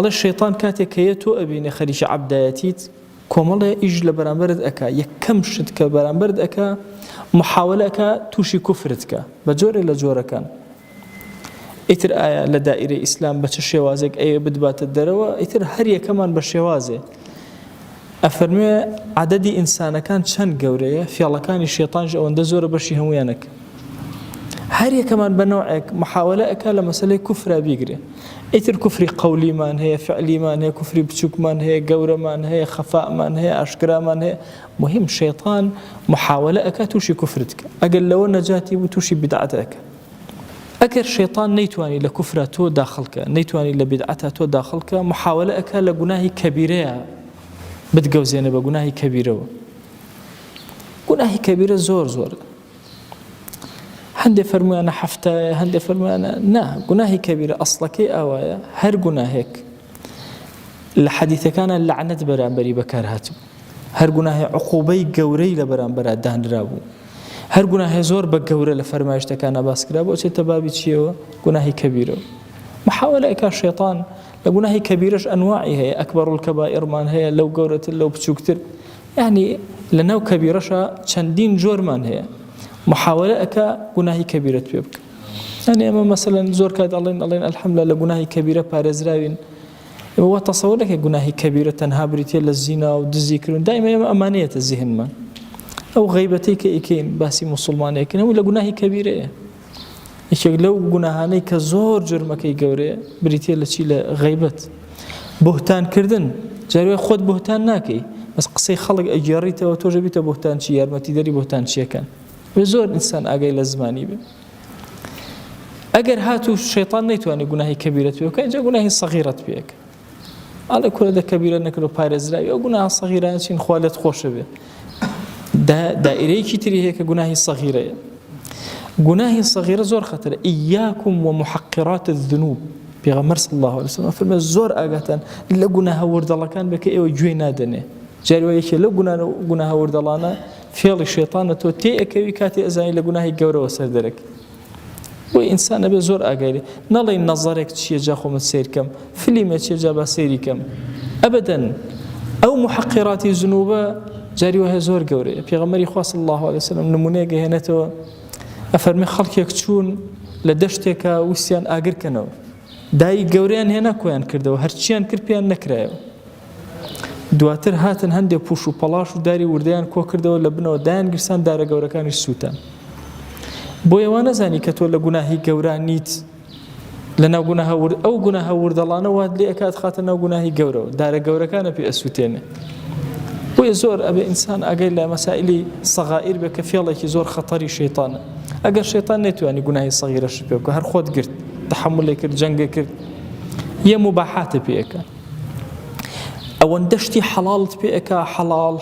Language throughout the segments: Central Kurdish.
الشيطان كاتك يتو أبين خريش عبدايتيت كومله إجل برامبرد أكا يكمشتك برامبرد أكا محاولة توشي كفرتك بجور إلى جور كان إتر آية لدائرة إسلام بتشوازك أي بدبات الدروة إتر هرية كمان بشوازه أفرمي عدد إنسان كان شن جورية في الله كان الشيطان جاء وندزور بشي هميانك هرية كمان بنوعك محاولة أكا مسألة كفر بيجري إتر كفري قولي مان هي فعلي مان هي كفري بتشوك مان هي جورة مان هي خفاء مان هي أشكرا مان هي مهم شيطان محاولة أكا توشي كفرتك أقل لو نجاتي وتوشي بدعتك أكر شيطان نيتواني لكفرته داخلك نيتواني لبدعته داخلك محاولة أكا لجناهي كبيرة بتجوزينه بجناهي كبيرة جناهي كبيرة زور هندي فرمي أنا حفتة هندي فرمي أنا جناهي كبيرة أصلك أوايا هر جناهك الحديث كان اللعنة برامبري بكرهته هر جناه عقوبي جوري لبرامبر دهن رابو هر جناه زور بجورة لفرمايش تكان باسكرا بو تبابي تشيو جناه كبيرة محاولة إكا الشيطان لجناه كبيرش أنواعها أكبر الكبائر من هي لو جورة لو بتشوكتر يعني لناو كبيرشة شندين جور من هي محاولة إكا جناه كبيرة بيبك يعني أما مثلا زور كاد الله الحمد لله جناه كبيرة بارزراوين هو تصور لك جناه كبيرة تنهابرتي للزنا والذكر دائما أمانية الذهن من أو غيبتيك إكين باسي مسلمان إكين ولا جناه كبيرة إيش لو جناهاني كزور جرمك يجوري بريتي لشي لغيبت بهتان كردن جاري خود بهتان ناكي بس قصي خلق أجاريته وتوجبيته بهتان شيء ما تدري بهتان شيء كان بزور إنسان أجي لزماني به أجر هاتو الشيطان نيتواني جناه كبيرة بيك إنجا جناه صغيرة بيك على كل ده كبيرة نكلو بارز لا أو جناه صغيرة شين خوالت خوش به دائرة كتير هيك جناه صغيرة جناه صغيرة زور خطر إياكم ومحقرات الذنوب بيغمر صلى الله عليه وسلم فرما زور آجتان لا جناه ورد الله كان بك إيو جوينا دنه جاري ويش لو جناه ورد الله أنا فيل الشيطان تو تي أكوي كاتي أزاي لجناه الجورة وسردرك وإنسان بزور أجاري نلاقي نظرك شيء جاخو من سير كم فيلم شيء جاب سيري كم أبدا أو محقرات الذنوب جاري وهي زور جوري بيغمر خاص الله عليه وسلم نمونه جهنته أفرمي خلق يكتشون لدشتك وسيان آجر كنوا داي جوريان هنا كويان كردوا هرشيان كربيان نكرايو دواتر هاتن هندي بوشو بلاش وداري ورديان كو كردوا لبنوا دان جرسان دار جورا كان السوتان بۆ ئێوە نەزانی کە تۆ لە گوناهی گەورە نیت لەناو گوناها ورد ئەو گوناها وردەڵانە وات لێ ئەکات خاتە ناو گوناهی گەورەوە دارە گەورەکانە پێ ئەسووتێنێ بۆیە زۆر ئەبێ ئینسان ئەگەی لە مەسائلی سەغائیر بێ کە فێڵێکی زۆر خەتەری شەیتانە ئەگەر شەیتان نەیتوانی گوناهی سەغیرەش پێ بکە هەر خۆت گرت تحملی کرد جەنگە کرد یە مباحاتە پێ ئەکا ئەوەن دەشتی حەڵاڵت پێ ئەکا حەڵاڵ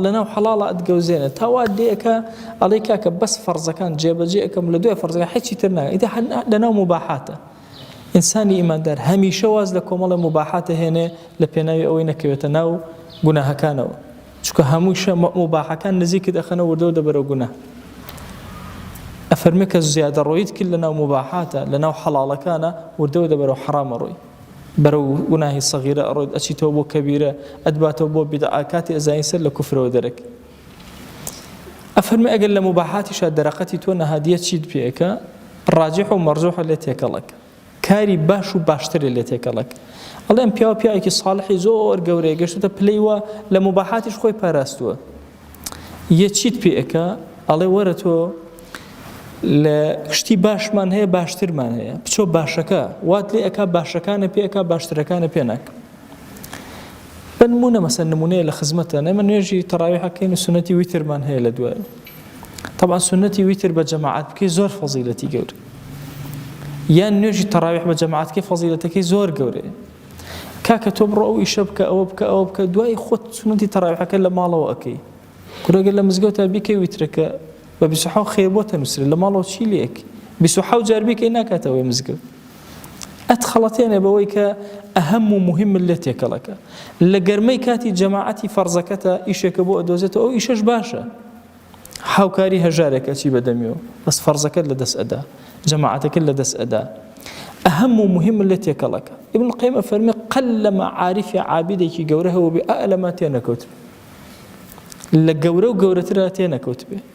لەناو حەڵاڵە ئەتگەوزێنە تاوات دێ ئەکا ئەڵێ کاکە بەس فەرزەکان جێبەجێ ئەەکەم لە دوای فەرزەکان هیچی تر ناکەم ئیتر لەناو مباحاتە ئینسانی ئیماندار هەمیشە واز لە کۆمەڵە مباحاتە هێنێ لە پێناوی ئەوەی نەکەوێتە ناو گوناهەکانەوە چونکە هەمووشە مباحەکان نزیکت دەخەنە وردەوە دەبەرەوە گوناه ئەفەرمێ کە زیادە ڕۆیت کرد لەناو مباحاتە لەناو حەڵاڵەکانە وردەوە دەبەرەوە حرامە ڕۆی برو گناهی صغيرة أرد أشيته بو كبيرة أدباته بو بدعاكات أزاين سر لكفر ودرك أفهم أقل مباحات شاد درقتي تونا هدية شيد بيك الراجح ومرجوح اللي تيكلك كاري باش وباشتري اللي تيكلك الله بيا كي صالح زور جوري قشطة تبليوا لمباحاتش خوي باراستوا يشيد بيك الله ورثه لشتی باش من هەیە باشتر من هەیە بچۆ باشەکە وات لێ ئەکا باشەکانە پێ ئەکا باشترەکانە پێ ناک بنمونە مەسەن نمونەیە لە خزمەتە ئێمە نوێژی تەراویحەکەین و سونەتی ویترمان هەیە لە دوایە طبعا سونەتی ویتر بە جەماعەت بکەی زۆر فەزیلەتی گەورە یان نوێژی تەراویح بە جەماعەت بکەی فەزیلەتەکەی زۆر گەورەیە کاکە تۆ بڕۆ ئەو ئیشە بکە ئەوە بکە دوای خۆت سونەتی تەراویحەکە لە ماڵەوە ئەکەی کورەگەر لە مزگەوتە بیکەی ویترەکە ببيسحاو خير بوتا نسر لما الله شيء ليك بيسحاو جاربي كأنك أتوي مزجل أدخلتين بويك أهم ومهم اللي تيكلك لجرمي كاتي جماعتي فرزكتا إيش يكبو أدوزته أو إيشش باشا حاو كاري هجارك أشي بدميو بس فرزك اللي دس أدا جماعتك اللي دس أدا أهم ومهم اللي تيكلك ابن القيم فرمي قلما عارف عابدك جوره وبألماتنا كتب لجوره وجورتنا كتب